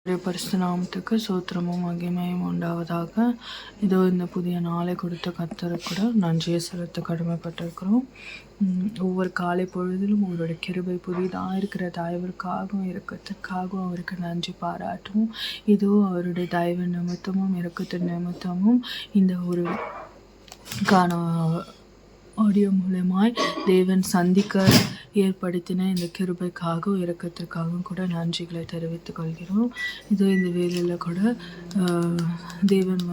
பரிசுத்த நாமத்துக்கு சோத்திரமும் மகிமையும் உண்டாவதாக. இதோ இந்த புதிய நாளை கொடுத்த கர்த்தருக்கு கூட நன்றியை செலுத்த கடமைப்பட்டிருக்கிறோம். ஒவ்வொரு காலை பொழுதிலும் அவருடைய கிருபை புதிதாக இருக்கிற தயவிற்காகவும் இறக்கத்திற்காகவும் அவருக்கு நன்றி பாராட்டுவோம். இதோ அவருடைய தயவு நிமித்தமும் இறக்கத்தின் நிமித்தமும் இந்த ஒரு ஆடியோ மூலமாய் தேவன் சந்திக்க ஏற்படுத்தின இந்த கிருபைக்காகவும் இரக்கத்திற்காகவும் கூட நன்றிகளை தெரிவித்துக் கொள்கிறோம். இதோ இந்த வேலையில் கூட தேவன்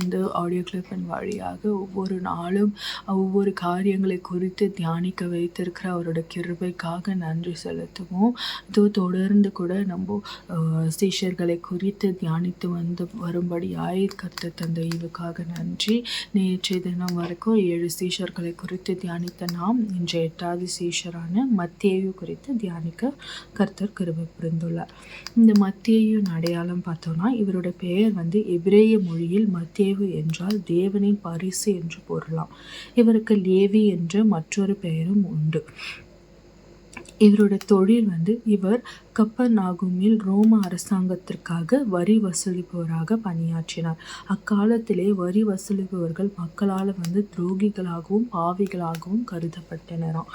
இந்த ஆடியோ கிளிப்பின் வழியாக ஒவ்வொரு நாளும் ஒவ்வொரு காரியங்களை குறித்து தியானிக்க வைத்திருக்கிற அவரோட கிருபைக்காக நன்றி செலுத்துவோம். இதோ தொடர்ந்து கூட நம்ம சீஷர்களை குறித்து தியானித்து வரும்படியாய் கர்த்தர் தந்த ஈவுக்காக நன்றி. நேற்றைய தினம் வரைக்கும் 7 சீஷர்களை குறித்து தியானித்த நாம் இன்று 8வது சீஷரான மத்தேயு குறித்து தியானிக்க கர்த்தர் கிருபை புரிந்துள்ளார். இந்த மத்தேயுவின் அடையாளம் பார்த்தோம்னா இவருடைய பெயர் எபிரேய மொழியில் மத்தேயு என்றால் தேவனின் பரிசு என்று பொருளாம். இவருக்கு லேவி என்ற மற்றொரு பெயரும் உண்டு. இவரோட தொழில் இவர் கப்பர்நாகுமில் ரோம அரசாங்கத்திற்காக வரி வசூலிப்பவராக பணியாற்றினார். அக்காலத்திலே வரி வசூலிப்பவர்கள் மக்களால் துரோகிகளாகவும் பாவிகளாகவும் கருதப்பட்டனராம்.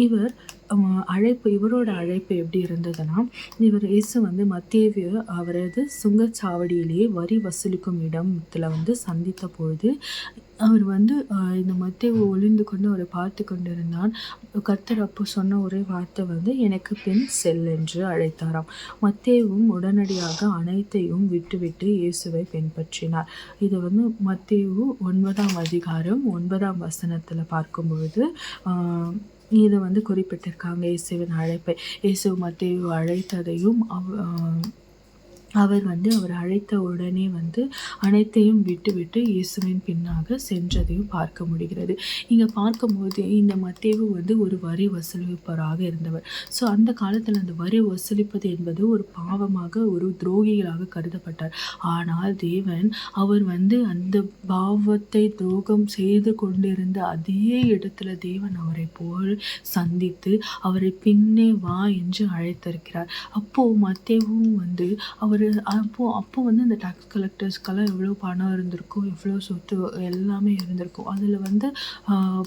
இவரோட அழைப்பு எப்படி இருந்ததுன்னா, இவர் இயேசு மத்தேயு அவரது சுங்கச்சாவடியிலேயே வரி வசூலிக்கும் இடத்துல சந்தித்த பொழுது அவர் இந்த மத்தேயு ஒளிந்து கொண்டு அவரை பார்த்து கொண்டிருந்தான். கர்த்தர் அப்போ சொன்ன ஒரே வார்த்தை எனக்கு பின் செல் என்று அழைத்தாராம். மத்தேயுவும் உடனடியாக அனைத்தையும் விட்டுவிட்டு இயேசுவை பின்பற்றினார். இது மத்தேயு 9ஆம் அதிகாரம் 9ஆம் வசனத்தில் பார்க்கும்பொழுது இதை குறிப்பிட்டிருக்காங்க. இயேசுவின் அழைப்பை, இயேசு மத்தேயு அழைத்ததையும் அவர் அழைத்த உடனே அனைத்தையும் விட்டுவிட்டு இயேசுவின் பின்னாக சென்றதையும் பார்க்க முடிகிறது. இங்கே பார்க்கும்போது இந்த மத்தேயு ஒரு வரி வசூலிப்பவராக இருந்தவர். ஸோ அந்த காலத்தில் அந்த வரி வசூலிப்பது என்பது ஒரு பாவமாக, ஒரு துரோகிகளாக கருதப்பட்டார். ஆனால் தேவன் அவர் அந்த பாவத்தை துரோகம் செய்து கொண்டிருந்த அதே இடத்துல தேவன் அவரை போல் சந்தித்து அவரை பின்னே வா என்று அழைத்திருக்கிறார். அப்போ மத்தேயுவும் அவர் அப்போ அந்த டாக்ஸ் கலெக்டர்ஸ்க்கெல்லாம் எவ்வளோ பணம் இருந்திருக்கும், எவ்வளோ சொத்து எல்லாமே இருந்திருக்கும். அதில்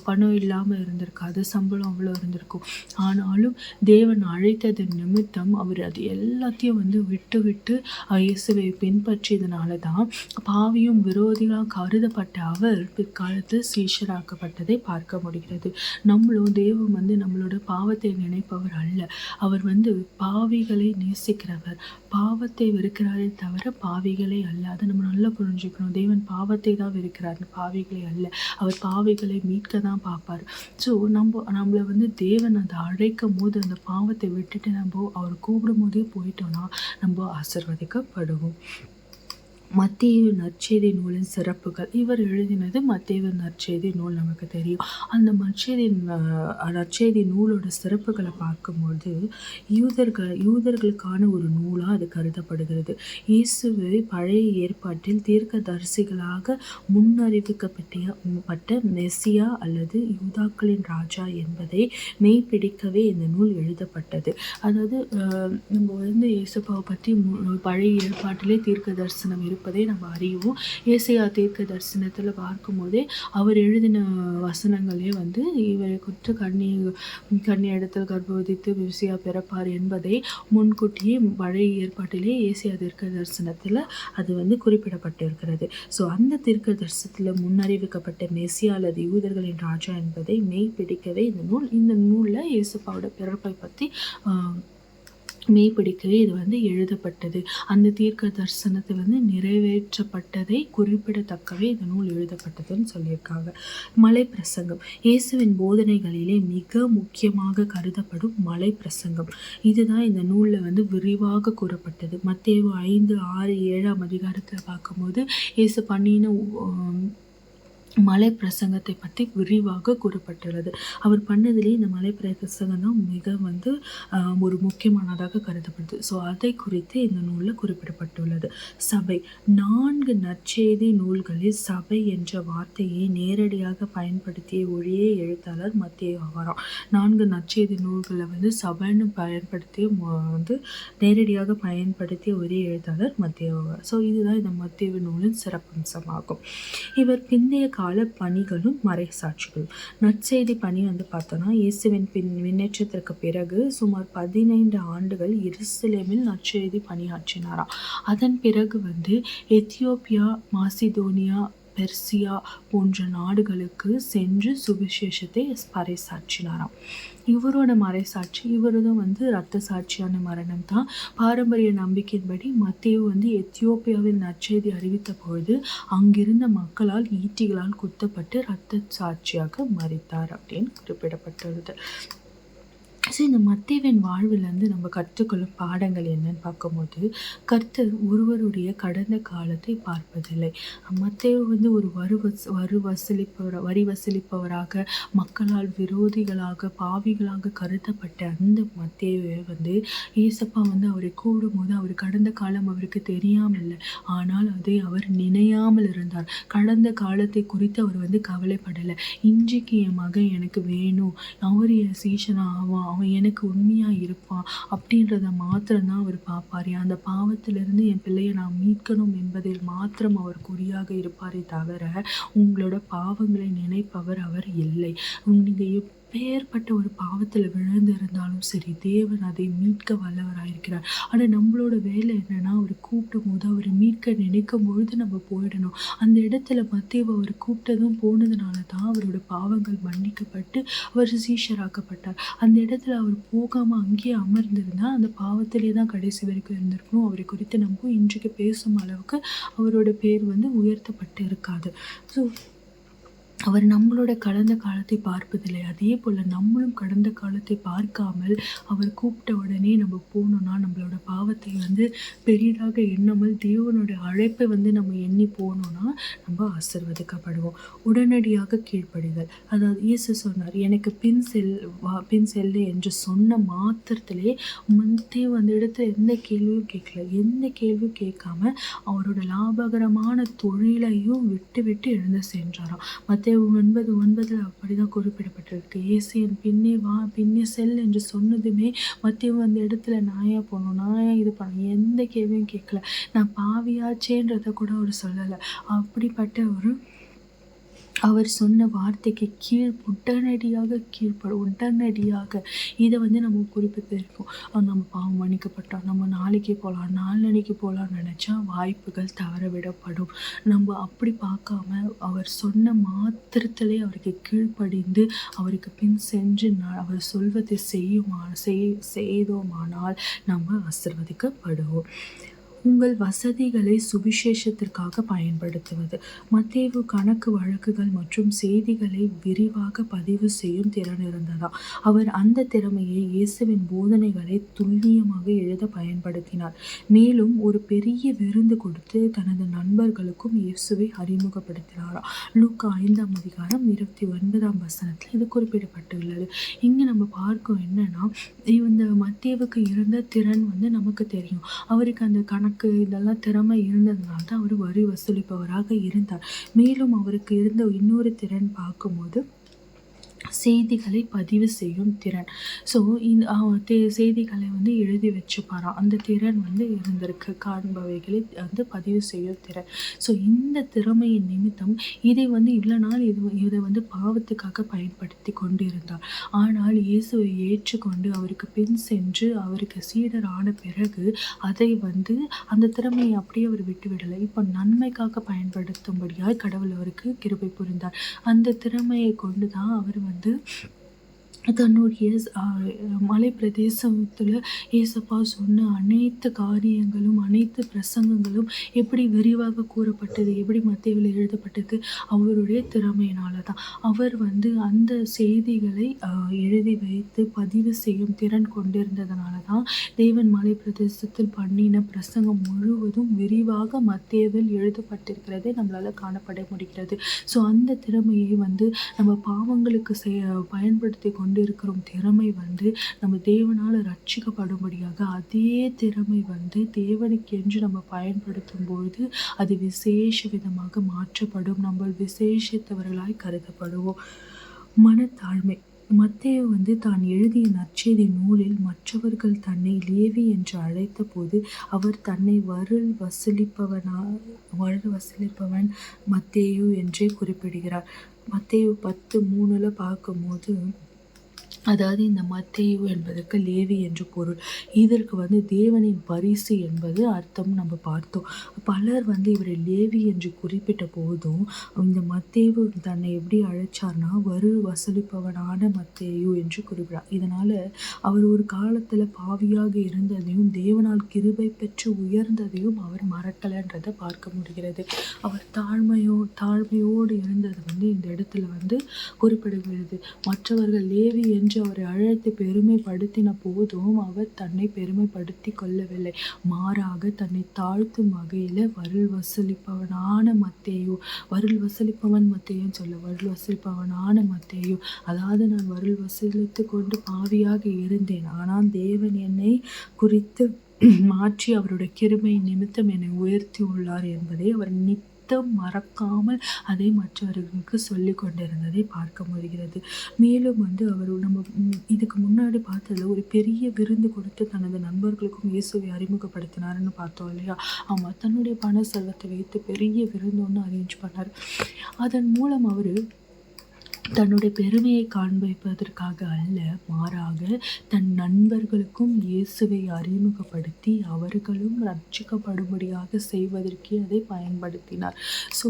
பணம் இல்லாமல் இருந்திருக்காது, சம்பளம் அவ்வளோ இருந்திருக்கும். ஆனாலும் தேவன் அழைத்தது நிமித்தம் அவர் அது எல்லாத்தையும் விட்டு இயேசுவை பின்பற்றியதுனால தான் பாவியும் விரோதிகளாக கருதப்பட்ட அவர் பிற்காலத்தில் சீஷராக்கப்பட்டதை பார்க்க முடிகிறது. நம்மளும் தேவன் நம்மளோட பாவத்தை நினைப்பவர் அல்ல. அவர் பாவிகளை நேசிக்கிறவர், பாவத்தை வெறுக்கிறாரே தவிர பாவிகளை அல்ல. அதை நம்ம நல்லா புரிஞ்சுக்கணும். தேவன் பாவத்தை தான் வெறுக்கிறார், பாவிகளை அல்ல. அவர் பாவிகளை மீட்க தான் பார்ப்பார். ஸோ நம்மளை தேவன் அதை அழைக்கும் போது அந்த பாவத்தை விட்டுட்டு நம்ம அவர் கூப்பிடும் போதே போயிட்டோம்னா நம்ம ஆசீர்வதிக்கப்படுவோம். மத்தேயு நற்செய்தி நூலின் சிறப்புகள். இவர் எழுதினது மத்தேயு நற்செய்தி நூல், நமக்கு தெரியும். அந்த நற்செய்தி நூலோட சிறப்புகளை பார்க்கும்போது யூதர்களுக்கான ஒரு நூலாக அது கருதப்படுகிறது. இயேசுவை பழைய ஏற்பாட்டில் தீர்க்கதரிசிகளாக முன்னறிவிக்கப்பட்ட மெசியா அல்லது யூதாக்களின் ராஜா என்பதை மெய்ப்பிடிக்கவே இந்த நூல் எழுதப்பட்டது. அதாவது நம்ம இயேசுப்பாவை பற்றி பழைய ஏற்பாட்டிலே தீர்க்க தரிசனம் இருப்பதை நம்ம அறிவோம். ஏசாயா தீர்க்க தரிசனத்தில் பார்க்கும்போதே அவர் எழுதின வசனங்களே இவரை குறித்து கன்னி இடத்தில் கர்ப்பவதித்து மெசியா பிறப்பார் என்பதை முன்கூட்டியே பழைய ஏற்பாட்டிலே ஏசாயா தீர்க்க தரிசனத்தில் அது குறிப்பிடப்பட்டிருக்கிறது. ஸோ அந்த தீர்க்க தரிசனத்தில் முன்னறிவிக்கப்பட்ட மெசியா அல்லது யூதர்களின் ராஜா என்பதை மெய்ப்பிடிக்கவே இந்த நூலில் இயேசுப்பாவோட பிறப்பை பற்றி மெய்ப்பிடிக்கவே இது எழுதப்பட்டது. அந்த தீர்க்க தரிசனத்தை நிறைவேற்றப்பட்டதை குறிப்பிடத்தக்கவே இந்த நூல் எழுதப்பட்டதுன்னு சொல்லியிருக்காங்க. மலை பிரசங்கம். இயேசுவின் போதனைகளிலே மிக முக்கியமாக கருதப்படும் மலை பிரசங்கம் இதுதான் இந்த நூலில் விரிவாக கூறப்பட்டது. மத்தேயு 5, 6, 7ஆம் அதிகாரத்தில் பார்க்கும்போது இயேசு பண்ணின மலை பிரசங்கத்தை பற்றி விரிவாக கூறப்பட்டுள்ளது. அவர் பண்ணதிலே இந்த மலை பிரசங்கம் தான் மிக ஒரு முக்கியமானதாக கருதப்படுது. ஸோ அதை குறித்து இந்த நூலில் குறிப்பிடப்பட்டுள்ளது. சபை 4 நற்செய்தி நூல்களில் சபை என்ற வார்த்தையை நேரடியாக பயன்படுத்திய ஒரே எழுத்தாளர் மத்தேயு ஆவாராம். 4 நற்செய்தி நூல்களை சபைன்னு பயன்படுத்தி நேரடியாக பயன்படுத்திய ஒரே எழுத்தாளர் மத்தேயு ஆவார். ஸோ இதுதான் இந்த மத்தேயு நூலின் சிறப்பம்சமாகும். இவர் பிந்தைய கால பணிகளும் மறைசாட்சிகளும். நற்செய்தி பணி பார்த்தோன்னா, இயேசுவின் விண்ணேற்றத்திற்கு பிறகு சுமார் 15 ஆண்டுகள் எருசலேமில் நற்செய்தி பணியாற்றினாராம். அதன் பிறகு எத்தியோப்பியா, மாசிதோனியா, பெர்சியா போன்ற நாடுகளுக்கு சென்று சுவிசேஷத்தை பறைசாற்றினாராம். இவரோட மறைசாட்சி இவரதும் இரத்த சாட்சியான மரணம் தான். பாரம்பரிய நம்பிக்கையின்படி மத்தேயு எத்தியோப்பியாவில் நற்செய்தி அறிவித்த பொழுது அங்கிருந்த மக்களால் ஈட்டிகளால் குத்தப்பட்டு இரத்த சாட்சியாக மரித்தார் அப்படின்னு குறிப்பிடப்பட்டுள்ளது. ஸோ இந்த மத்தேயுவின் வாழ்விலேருந்து நம்ம கற்றுக்கொள்ளும் பாடங்கள் என்னன்னு பார்க்கும்போது, கர்த்தர் ஒருவருடைய கடந்த காலத்தை பார்ப்பதில்லை. மத்தேயு ஒரு வரி வசூலிப்பவராக, மக்களால் விரோதிகளாக, பாவிகளாக கருதப்பட்ட அந்த மத்தேயுவை ஏசப்பா அவரை கூடும்போது அவர் கடந்த காலம் அவருக்கு தெரியாமல் இல்லை, ஆனால் அதை அவர் நினையாமல் இருந்தார். கடந்த காலத்தை குறித்து அவர் கவலைப்படலை. இன்றைக்கு என் மகன் எனக்கு வேணும், அவர் என் சீஷனா ஆவான், அவன் எனக்கு உண்மையாக இருப்பான் அப்படின்றத மாத்திரம்தான் அவர் பார்ப்பார். அந்த பாவத்திலிருந்து என் பிள்ளையை நான் மீட்கணும் என்பதில் மாத்திரம் அவர் குறியாக இருப்பாரே தவிர உங்களோட பாவங்களை நினைப்பவர் அவர் இல்லை. நீங்கள் எப்பேற்பட்ட ஒரு பாவத்தில் விழுந்திருந்தாலும் சரி, தேவன் அதை மீட்க வல்லவராயிருக்கிறார். ஆனால் நம்மளோட வேலை என்னன்னா, அவர் கூப்பிடும் போது அவர் மீட்க நினைக்கும் பொழுது நம்ம போயிடணும். அந்த இடத்துல மத்தேயு அவர் கூப்பிட்டதும் போனதுனால தான் அவரோட பாவங்கள் மன்னிக்கப்பட்டு அவர் சீஷராக்கப்பட்டார். அந்த இடத்துல அவர் போகாமல் அங்கேயே அமர்ந்திருந்தால் அந்த பாவத்திலே தான் கடைசி வரைக்கும் இருந்திருக்கணும். அவரை குறித்து நம்ம இன்றைக்கு பேசும் அளவுக்கு அவரோட பேர் உயர்த்தப்பட்டு இருக்காது. ஸோ அவர் நம்மளோட கடந்த காலத்தை பார்ப்பதில்லை. அதே போல் நம்மளும் கடந்த காலத்தை பார்க்காமல் அவர் கூப்பிட்ட உடனே நம்ம போனோம்னா நம்மளோட பாவத்தை பெரிதாக எண்ணாமல் தேவனோட அழைப்பை நம்ம எண்ணி போனோம்னா நம்ம ஆசீர்வதிக்கப்படுவோம். உடனடியாக கீழ்ப்படிதல். அதாவது இயேசு சொன்னார், எனக்கு பின் செல்லு என்று சொன்ன மாத்திரத்திலே மத்தேயு இடத்துல எந்த கேள்வியும் கேட்காம அவரோட லாபகரமான தொழிலையும் விட்டு எழுந்து சென்றாராம். மத்தேயு 9:9 அப்படிதான் குறிப்பிடப்பட்டிருக்கு. இயேசு என் பின்னே செல் என்று சொன்னதுமே மத்தேயு அந்த இடத்துல நாயா போகணும், நாயா இது பண்ணணும், எந்த கேள்வியும் கேட்கல. நான் பாவியாச்சேன்றதை கூட அவர் சொல்லலை. அப்படிப்பட்ட அவர் சொன்ன வார்த்தைக்கு உடனடியாக இதை நம்ம குறிப்பிட்டிருக்கோம். நம்ம பாவம் மன்னிக்கப்பட்டோம், நம்ம நாளைக்கு போகலாம், நாளன்னைக்கு போகலான்னு நினச்சா வாய்ப்புகள் தவறவிடப்படும். நம்ம அப்படி பார்க்காம அவர் சொன்ன மாத்திரத்திலே அவருக்கு கீழ்ப்படிந்து அவருக்கு பின் சென்று அவர் சொல்வதை செய்தோமானால் நம்ம ஆசீர்வதிக்கப்படுவோம். உங்கள் வசதிகளை சுவிசேஷத்திற்காக பயன்படுத்துவது. மத்தேயு கணக்கு வழக்குகள் மற்றும் செய்திகளை விரிவாக பதிவு செய்யும் திறன் இருந்ததா. அவர் அந்த திறமையை இயேசுவின் போதனைகளை துல்லியமாக எழுத பயன்படுத்தினார். மேலும் ஒரு பெரிய விருந்து கொடுத்து தனது நண்பர்களுக்கும் இயேசுவை அறிமுகப்படுத்தினாராம். லூக்கா 5:29 இது குறிப்பிடப்பட்டுள்ளது. இங்கு நம்ம பார்க்கும் என்னன்னா, இந்த மத்தேயுவுக்கு இருந்த திறன் நமக்கு தெரியும். அவருக்கு அந்த கணக்கு இதெல்லாம் திறமை இருந்ததுனால தான் அவர் வரி வசூலிப்பவராக இருந்தார். மேலும் அவருக்கு இருந்த இன்னொரு திறன் பார்க்கும்போது செய்திகளை பதிவு செய்யும் திறன். ஸோ செய்திகளை எழுதி வச்சுப்பாராம். அந்த திறன் இருந்திருக்கு. காண்பவைகளை பதிவு செய்யும் திறன். ஸோ இந்த திறமையின் நிமித்தம் இதை இவ்வளோ நாள் இதை பாவத்துக்காக பயன்படுத்தி கொண்டிருந்தார். ஆனால் இயேசுவை ஏற்றுக்கொண்டு அவருக்கு பின் சென்று அவருக்கு சீடர் ஆன பிறகு அதை அந்த திறமையை அப்படியே அவர் விட்டுவிடலை. இப்போ நன்மைக்காக பயன்படுத்தும்படியாய் கடவுள் அவருக்கு கிருபை புரிந்தார். அந்த திறமையை கொண்டு தான் அவர் தன்னுடைய மலை பிரதேசத்தில் ஏசப்பா சொன்ன அனைத்து காரியங்களும் அனைத்து பிரசங்கங்களும் எப்படி விரிவாக கூறப்பட்டது, எப்படி மத்தேயுவில் எழுதப்பட்டது, அவருடைய திறமையினால தான். அவர் அந்த செய்திகளை எழுதி வைத்து பதிவு செய்யும் திறன் கொண்டிருந்ததுனால தான் தேவன் மலை பிரதேசத்தில் பண்ணின பிரசங்கம் முழுவதும் விரிவாக மத்தேயுவில் எழுதப்பட்டிருக்கிறதை நம்மளால் காணப்பட முடிகிறது. ஸோ அந்த திறமையை நம்ம பாவங்களுக்கு பயன்படுத்தி கொண்டிருக்கிறோம். திறமை நம்ம தேவனால் ரட்சிக்கப்படும்படியாக அதே திறமை தேவனுக்கென்று நம்ம பயன்படுத்தும் பொழுது அது விசேஷ விதமாக மாற்றப்படும். நம்ம விசேஷித்தவர்களாய் கருதப்படுவோம். மனத்தாழ்மை. மத்தேயு தான் எழுதிய நற்செய்தி நூலில் மற்றவர்கள் தன்னை லேவி என்று அழைத்த போது அவர் தன்னை வருள் வசூலிப்பவன் மத்தேயு என்றே குறிப்பிடுகிறார். மத்தேயு 10:3 பார்க்கும்போது, அதாவது இந்த மத்தேயு என்பதற்கு லேவி என்று பொருள். இதற்கு தேவனின் பரிசு என்பது அர்த்தம் நம்ம பார்த்தோம். பலர் இவரை லேவி என்று குறிப்பிட்ட போதும் இந்த மத்தேயு தன்னை எப்படி அழைச்சார்னா வருள் வசூலிப்பவனான மத்தேயு என்று குறிப்பிடார். இதனால் அவர் ஒரு காலத்தில் பாவியாக இருந்ததையும் தேவனால் கிருபை பெற்று உயர்ந்ததையும் அவர் மறக்கலைன்றதை பார்க்க முடிகிறது. அவர் தாழ்மையோடு இருந்தது இந்த இடத்துல குறிப்பிடுகிறது. மற்றவர்கள் லேவி என்று அவரை அழைத்து பெருமைப்படுத்தின போதும் அவர் தன்னை பெருமைப்படுத்தி கொள்ளவில்லை. மாறாக தன்னை தாழ்த்தும் வகையில் வருள் வசூலிப்பவனான மத்தேயு, வருள் வசூலிப்பவன் மத்தேயுன்னு சொல்ல, வருள் வசூலிப்பவனான மத்தேயு, அதாவது நான் வருள் வசூலித்து கொண்டு பாவியாக இருந்தேன், ஆனால் தேவன் என்னை குறித்து மாற்றி அவருடைய கிருபை நிமித்தம் என்னை உயர்த்தி உள்ளார் என்பதை அவர் மறக்காமல் அதை மற்றவர்களுக்கு சொல்லி கொண்டிருந்ததை பார்க்க முடிகிறது. மேலும் அவர் நம்ம இதுக்கு முன்னாடி பார்த்ததில் ஒரு பெரிய விருந்து கொடுத்து தனது நண்பர்களுக்கும் இயேசுவை அறிமுகப்படுத்தினாருன்னு பார்த்தோம் இல்லையா? ஆமாம், தன்னுடைய பண செல்வத்தை வைத்து பெரிய விருந்து ஒன்று அரேஞ்ச் பண்ணார். அதன் மூலம் அவர் தன்னுடைய பெருமையை காண்பிப்பதற்காக அல்ல, மாறாக தன் நண்பர்களுக்கும் இயேசுவை அறிமுகப்படுத்தி அவர்களும் ரட்சிக்கப்படும்படியாக செய்வதற்கே அதை பயன்படுத்தினார். ஸோ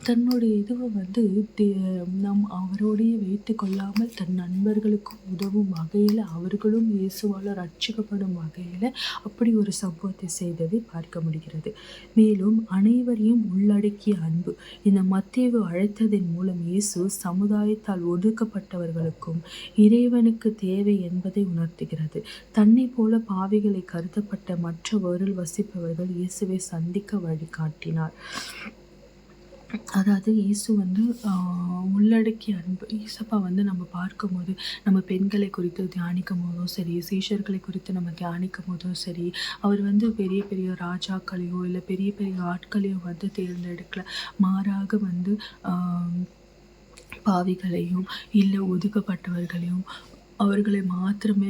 தன்னுடைய இதுவை அவரோடையே வைத்து கொள்ளாமல் தன் நண்பர்களுக்கும் உதவும் வகையில் அவர்களும் இயேசுவால் ரட்சிக்கப்படும் வகையில் அப்படி ஒரு சம்பவத்தை செய்ததை பார்க்க முடிகிறது. மேலும் அனைவரையும் உள்ளடக்கிய அன்பு. இந்த மத்தேயு அழைத்ததன் மூலம் இயேசு சமுதாயத்தால் ஒடுக்கப்பட்டவர்களுக்கும் இறைவனுக்கு தேவை என்பதை உணர்த்துகிறது. தன்னை போல பாவிகளை கருதப்பட்ட மற்ற வருள் வசிப்பவர்கள் இயேசுவை சந்திக்க வழிகாட்டினார். அதாவது இயேசு உள்ளடக்கிய அன்பு. இயேசப்பா நம்ம பார்க்கும்போது நம்ம பெண்களை குறித்து தியானிக்கும் போதும் சரி, சீஷர்களை குறித்து நம்ம தியானிக்கும் போதும் சரி, அவர் பெரிய பெரிய ராஜாக்களையோ இல்லை பெரிய பெரிய ஆட்களையோ தேர்ந்தெடுக்கல. மாறாக பாவிகளையும் இல்லை ஒதுக்கப்பட்டவர்களையும் அவர்களை மாத்திரமே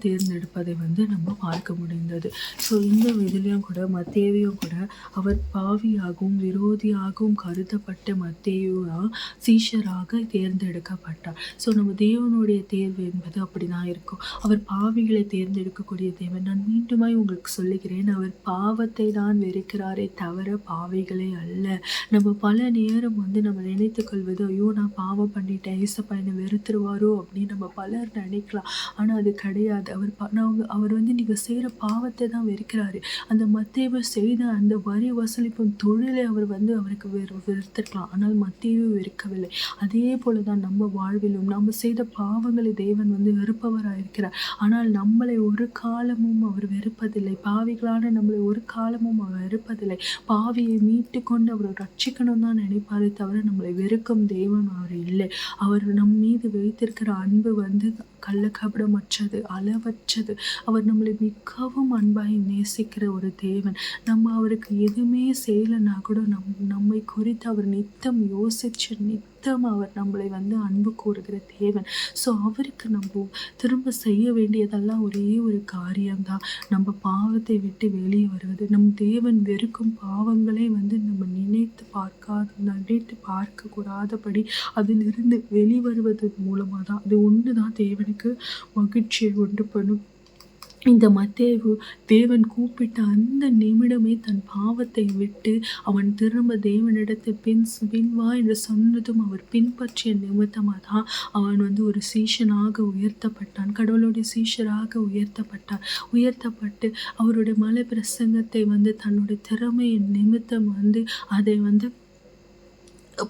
தேர்ந்தெடுப்பதை நம்ம பார்க்க முடிந்தது. ஸோ இந்த இதிலையும் கூட மத்தேயுவும் கூட அவர் பாவியாகவும் விரோதியாகவும் கருதப்பட்ட மத்தேயுவா சீஷராக தேர்ந்தெடுக்கப்பட்டார். ஸோ நம்ம தேவனுடைய தேர்வு என்பது அப்படி தான் இருக்கும். அவர் பாவிகளை தேர்ந்தெடுக்கக்கூடிய தேவன். நான் மீண்டுமாய் உங்களுக்கு சொல்லுகிறேன், அவர் பாவத்தை தான் வெறுக்கிறாரே தவிர பாவிகளை அல்ல. நம்ம பல நேரம் நம்ம நினைத்து கொள்வது, ஐயோ நான் பாவம் பண்ணிட்டேன், ஏசப்பா என்னை வெறுத்துருவாரோ அப்படின்னு நம்ம பலர் நினைக்கலாம். ஆனால் அது கிடையாது. அவர் நீங்கள் செய்கிற பாவத்தை தான் வெறுக்கிறாரு. அந்த மத்தேயு செய்த அந்த வரி வசூலிப்பும் தொழிலை அவர் அவருக்கு வெறுத்திருக்கலாம். ஆனால் மத்தேயு வெறுக்கவில்லை. அதே போல தான் நம்ம வாழ்விலும் நம்ம செய்த பாவங்களை தேவன் வெறுப்பவராயிருக்கிறார். ஆனால் நம்மளை ஒரு காலமும் அவர் வெறுப்பதில்லை. பாவிகளான நம்மளை ஒரு காலமும் அவர் வெறுப்பதில்லை. பாவியை மீட்டு கொண்டு அவர் ரட்சிக்கணும் தான் நினைப்பாரே தவிர நம்மளை வெறுக்கும் தேவன் அவர் இல்லை. அவர் நம் மீது வைத்திருக்கிற அன்பு கள்ளக்கபடமற்றது, அளவற்றது. அவர் நம்மளை மிகவும் அன்பாய் நேசிக்கிற ஒரு தேவன். நம்ம அவருக்கு எதுவுமே செய்யலைன்னா கூட நம்மை குறித்து அவர் நித்தம் யோசிச்சு அவர் நம்மளை அன்பு கூறுகிற தேவன். ஸோ அவருக்கு நம்ம திரும்ப செய்ய வேண்டியதெல்லாம் ஒரே ஒரு காரியம்தான், நம்ம பாவத்தை விட்டு வெளியே வருவது. நம் தேவன் வெறுக்கும் பாவங்களே நம்ம நினைத்து பார்க்கக்கூடாதபடி அதிலிருந்து வெளிவருவதன் மூலமாக தான். அது ஒன்று தான் தேவனுக்கு மகிழ்ச்சியை உண்டு பண்ணும். இந்த மத்தேயு தேவன் கூப்பிட்ட அந்த நிமிடமே தன் பாவத்தை விட்டு அவன் திரும்ப தேவனிடத்தில் பின் வா என்று சொன்னதும் அவர் பின்பற்றிய நிமித்தமாக தான் அவன் ஒரு சீஷனாக உயர்த்தப்பட்டான். கடவுளுடைய சீஷராக உயர்த்தப்பட்டு அவருடைய மலை பிரசங்கத்தை தன்னுடைய திறமையின் நிமித்தம் அதை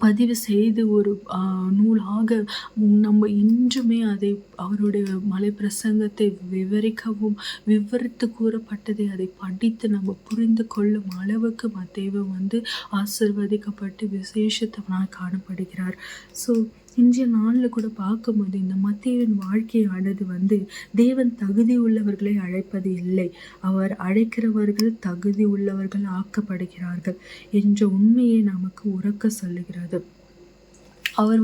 பதிவு செய்து ஒரு நூலாக நம்ம இன்றுமே அதை அவருடைய மலை பிரசங்கத்தை விவரித்து கூறப்பட்டதை அதை படித்து நம்ம புரிந்து கொள்ளும் அளவுக்கு மத்தேயு ஆசீர்வதிக்கப்பட்டு விசேஷத்தவனாக காணப்படுகிறார். ஸோ இன்றைய நாளில் கூட பார்க்கும்போது இந்த மத்தேயுவின் வாழ்க்கையானது தேவன் தகுதி உள்ளவர்களை அழைப்பது இல்லை, அவர் அழைக்கிறவர்கள் தகுதி உள்ளவர்கள் ஆக்கப்படுகிறார்கள் என்ற உண்மையை நமக்கு உறக்க சொல்லுகிறது. அவர்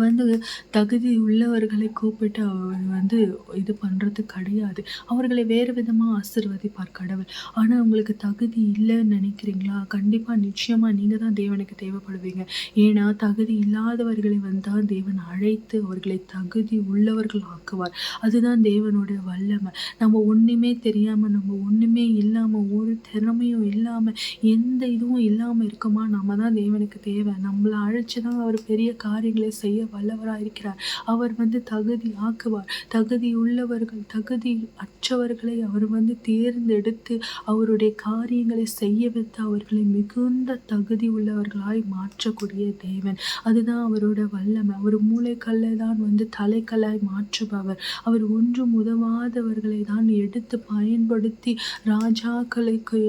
தகுதி உள்ளவர்களை கூப்பிட்டு அவர் இது பண்ணுறது கிடையாது. அவர்களை வேறு விதமாக ஆசீர்வதிப்பார் கடவுள். ஆனால் உங்களுக்கு தகுதி இல்லைன்னு நினைக்கிறீங்களா? கண்டிப்பாக நிச்சயமாக நீங்கள் தான் தேவனுக்கு தேவைப்படுவீங்க. ஏன்னா தகுதி இல்லாதவர்களை தான் தேவன் அழைத்து அவர்களை தகுதி உள்ளவர்கள் ஆக்குவார். அதுதான் தேவனுடைய வல்லமை. நம்ம ஒன்றுமே தெரியாமல், நம்ம ஒன்றுமே இல்லாமல், ஒரு திறமையும் இல்லாமல், எந்த இதுவும் இல்லாமல் இருக்கோமா, நம்ம தான் தேவனுக்கு தேவை. நம்மளை அழைச்சி தான் அவர் பெரிய காரியங்களை செய்ய வல்லவராக இருக்கிறார். அவர் தகுதி ஆக்குவார். தகுதி உள்ளவர்கள், தகுதி அற்றவர்களை அவர் தேர்ந்தெடுத்து அவருடைய காரியங்களை செய்ய வைத்து அவர்களை மிகுந்த தகுதி உள்ளவர்களாய் மாற்றக்கூடிய தேவன். அதுதான் அவரோட வல்லமை. அவர் மூளைக்கல்லை தான் தலைக்கல்லாய் மாற்றுபவர். அவர் ஒன்றும் உதவாதவர்களை தான் எடுத்து பயன்படுத்தி ராஜாக்களுக்கு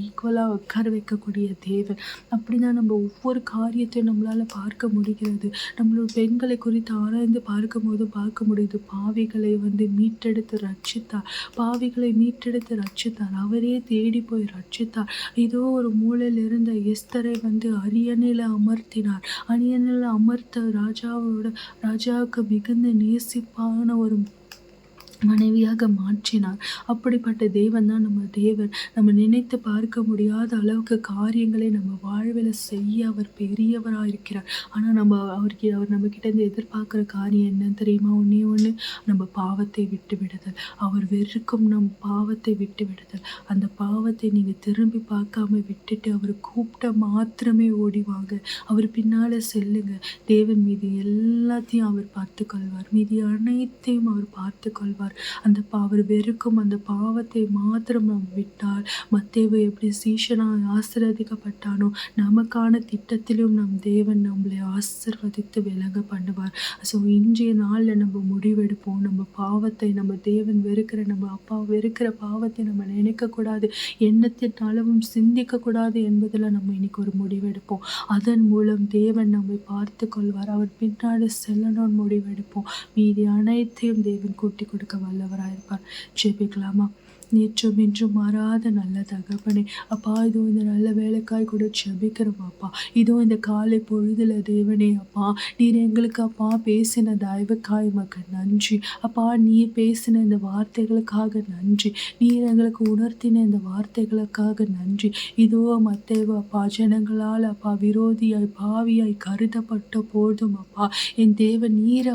ஈக்குவலாக உட்கார வைக்கக்கூடிய தேவன். அப்படிதான் நம்ம ஒவ்வொரு காரியத்தையும் நம்மளால பார்க்க முடிகிறது. நம்மளோட பெண்களை குறித்து ஆராய்ந்து பார்க்க முடியுது. பாவிகளை மீட்டெடுத்து ரட்சித்தார். அவரே தேடி போய் ரட்சித்தார். ஏதோ ஒரு மூலையில் இருந்த எஸ்தரை அரியணையில் அமர்த்த ராஜாவுக்கு மிகுந்த நேசிப்பான ஒரு மனைவியாக மாற்றினார். அப்படிப்பட்ட தேவன் தான் நம்ம தேவன். நம்ம நினைத்து பார்க்க முடியாத அளவுக்கு காரியங்களை நம்ம வாழ்வில் செய்ய அவர் பெரியவராக இருக்கிறார். ஆனால் அவர் நம்ம கிட்டேருந்து எதிர்பார்க்குற காரியம் என்னன்னு தெரியுமா? ஒன்று நம்ம பாவத்தை விட்டு விடுதல். அவர் வெறுக்கும் நம் பாவத்தை விட்டு விடுதல். அந்த பாவத்தை நீங்கள் திரும்பி பார்க்காம விட்டுட்டு அவர் கூப்பிட்ட மாத்திரமே ஓடிவாங்க. அவர் பின்னால் செல்லுங்க. தேவன் மீது எல்லாத்தையும் அவர் பார்த்து கொள்வார். மீதி அனைத்தையும் அவர் பார்த்து கொள்வார். அவர் வெறுக்கும் அந்த பாவத்தை மாத்திரம் நாம் விட்டால், மத்தேயு எப்படி சீஷனாக ஆசீர்வதிக்கப்பட்டானோ நமக்கான திட்டத்திலும் நம் தேவன் நம்மளை ஆசீர்வதித்து விளங்க பண்ணுவார். ஸோ இன்றைய நாளில் நம்ம முடிவெடுப்போம். நம்ம பாவத்தை, நம்ம தேவன் வெறுக்கிற, நம்ம அப்பா வெறுக்கிற பாவத்தை நம்ம நினைக்கக்கூடாது, எண்ணத்தின் அளவும் சிந்திக்கக்கூடாது என்பதில் நம்ம இன்னைக்கு ஒரு முடிவெடுப்போம். அதன் மூலம் தேவன் நம்மை பார்த்து கொள்வார். அவர் பின்னாடி செல்லணும்னு முடிவெடுப்போம். மீதி அனைத்தையும் தேவன் கூட்டி கொடுக்க வல்லவராயிருப்பார். ஜெபிக்கலாமா? நேற்றும் இன்றும் மாறாத நல்ல தகப்பனே, அப்பா இதுவும் இந்த நல்ல வேலைக்காய் கூட ஜெபிக்கிறோம் அப்பா. இதுவும் இந்த காலை பொழுதுல தேவனே அப்பா, நீர் எங்களுக்கு அப்பா பேசின தயவுக்காய் உமக்கு நன்றி அப்பா. நீர் பேசின இந்த வார்த்தைகளுக்காக நன்றி. நீர் எங்களுக்கு உணர்த்தின இந்த வார்த்தைகளுக்காக நன்றி. இதோ மத்தேயு அப்பா ஜனங்களால் அப்பா விரோதியாய் பாவியாய் கருதப்பட்ட போதும் அப்பா என் தேவன் நீர்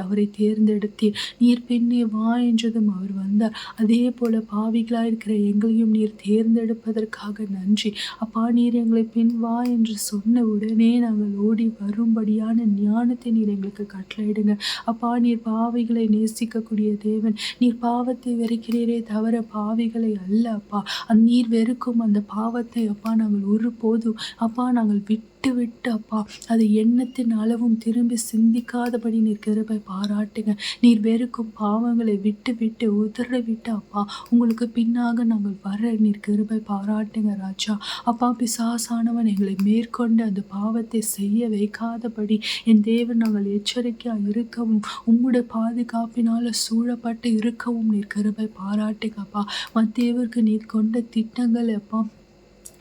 அவரை தேர்ந்தெடுத்தீர். நீர் பின்னே வா என்றதும் அவர் வந்தார். அதே போல பாவிகளாக இருக்கிற எங்களையும் நீர் தேர்ந்தெடுப்பதற்காக நன்றி அப்பா. நீர் எங்களை பின் வா என்று சொன்ன உடனே நாங்கள் ஓடி வரும்படியான ஞானத்தை நீர் எங்களுக்கு கட்டளையிடுங்க அப்பா. நீர் பாவிகளை நேசிக்கக்கூடிய தேவன். நீர் பாவத்தை வெறுக்கிறீரே தவிர பாவிகளை அல்ல அப்பா. நீர் வெறுக்கும் அந்த பாவத்தை அப்பா நாங்கள் ஒருபோதும் அப்பா நாங்கள் விட்டு அப்பா அது எண்ணத்தின் அளவும் திரும்பி சிந்திக்காதபடி நீர் கிருபை பாராட்டுங்க. நீர் வெறுக்கும் பாவங்களை விட்டு உதற அப்பா உங்களுக்கு பின்னாக நாங்கள் வர நீர் கிருபை பாராட்டுங்க ராஜா. அப்பா பிசாசானவன் எங்களை மேற்கொண்டு அந்த பாவத்தை செய்ய வைக்காதபடி என் தேவன் நாங்கள் எச்சரிக்கையாக இருக்கவும் உம்முடைய பாதுகாப்பினால் சூழப்பட்டு இருக்கவும் நீர் கிருபை பாராட்டுங்க அப்பா. மத்தேயுவுக்கு நீர் கொண்ட திட்டங்கள் அப்பா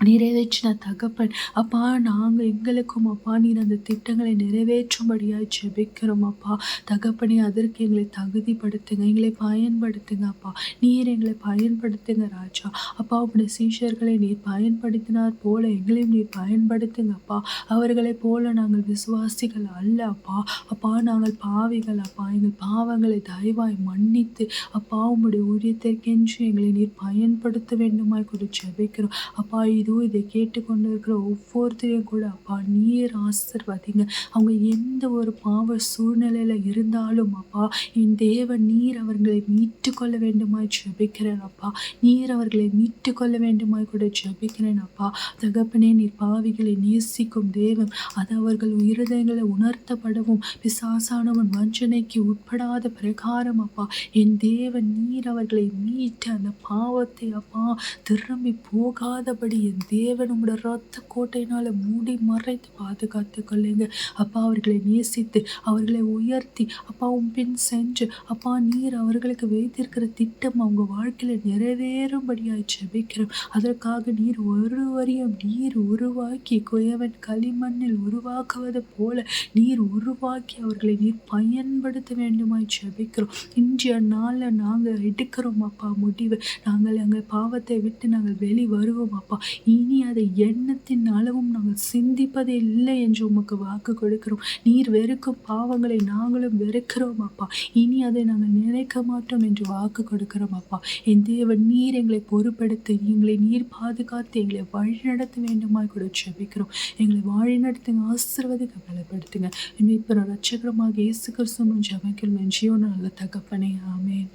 நிறைவேற்றின தகப்பன். அப்பா, நாங்கள் எங்களுக்கும் அப்பா நீர் அந்த திட்டங்களை நிறைவேற்றும்படியாய் ஜெபிக்கிறோம் அப்பா. தகப்பனே, அதற்கு எங்களை தகுதிப்படுத்துங்க, எங்களை பயன்படுத்துங்க அப்பா. நீர் எங்களை பயன்படுத்துங்க ராஜா. அப்பா, உடைய சீஷர்களை நீர் பயன்படுத்தினார் போல எங்களையும் நீர் பயன்படுத்துங்க அப்பா. அவர்களைப் போல நாங்கள் விசுவாசிகள் அல்ல அப்பா. அப்பா, நாங்கள் பாவிகள் அப்பா. எங்கள் பாவங்களை தயவாய் மன்னித்து அப்பா உம்முடைய ஊழியத்திற்கென்று எங்களை நீர் பயன்படுத்த வேண்டுமாய் கூட ஜெபிக்கிறோம் அப்பா. இதை கேட்டுக்கொண்டு இருக்கிற ஒவ்வொருத்தரையும் கூட அப்பா நீர் ஆசீர்வதிங்க. அவங்க எந்த ஒரு பாவ சூழ்நிலையில இருந்தாலும் அப்பா, என் தேவன் நீர் அவர்களை மீட்டு கொள்ள வேண்டுமாய் ஜெபிக்கிறேன் அப்பா. நீர் அவர்களை மீட்டு கொள்ள வேண்டுமாய் கூட ஜெபிக்கிறேன் அப்பா. தகப்பனே, நீர் பாவிகளை நேசிக்கும் தேவன். அது அவர்கள் இருதயங்களை உணர்த்தப்படவும் பிசாசானவன் வஞ்சனைக்கு உட்படாத பிரகாரம் அப்பா, என் தேவன் நீர் அவர்களை மீட்டு அந்த பாவத்தை அப்பா திரும்பி போகாதபடி என் தேவன் உங்களோட ரத்த கோட்டையினால மூடி மறைத்து பாதுகாத்து கொள்ளுங்க அப்பா. அவர்களை நேசித்து அவர்களை உயர்த்தி அப்பா பின் சென்று அப்பா நீர் அவர்களுக்கு வைத்திருக்கிற திட்டம் அவங்க வாழ்க்கையில நிறைவேறும்படியாய் ஜெபிக்கிறோம். அதற்காக நீர் ஒருவரையும் நீர் உருவாக்கி குயவன் களிமண்ணில் உருவாக்குவது போல நீர் உருவாக்கி அவர்களை நீர் பயன்படுத்த வேண்டுமாய் ஜெபிக்கிறோம். இன்றைய நாளில் நாங்கள் எடுக்கிறோம் அப்பா முடிவு. நாங்கள் எங்கள் பாவத்தை விட்டு நாங்கள் வெளி வருவோம் அப்பா. இனி அதை எண்ணத்தின் அளவும் நாங்கள் சிந்திப்பதே இல்லை என்று உமக்கு வாக்கு கொடுக்கிறோம். நீர் வெறுக்கும் பாவங்களை நாங்களும் வெறுக்கிறோம் அப்பா. இனி அதை நாங்கள் நினைக்க மாட்டோம் என்று வாக்கு கொடுக்கிறோம் அப்பா. என் தேவன் நீர் எங்களை பொறுப்படுத்தி எங்களை நீர் பாதுகாத்து எங்களை வழிநடத்த வேண்டுமாய் கூட ஜெபிக்கிறோம். எங்களை வழிநடத்துங்க, ஆசீர்வதிக்க பலப்படுத்துங்க. இப்போ ரட்சகரமாக இயேசு கிறிஸ்துவின் ஜெபங்கள் ஜீவன நல்ல தகப்பனே, ஆமென்.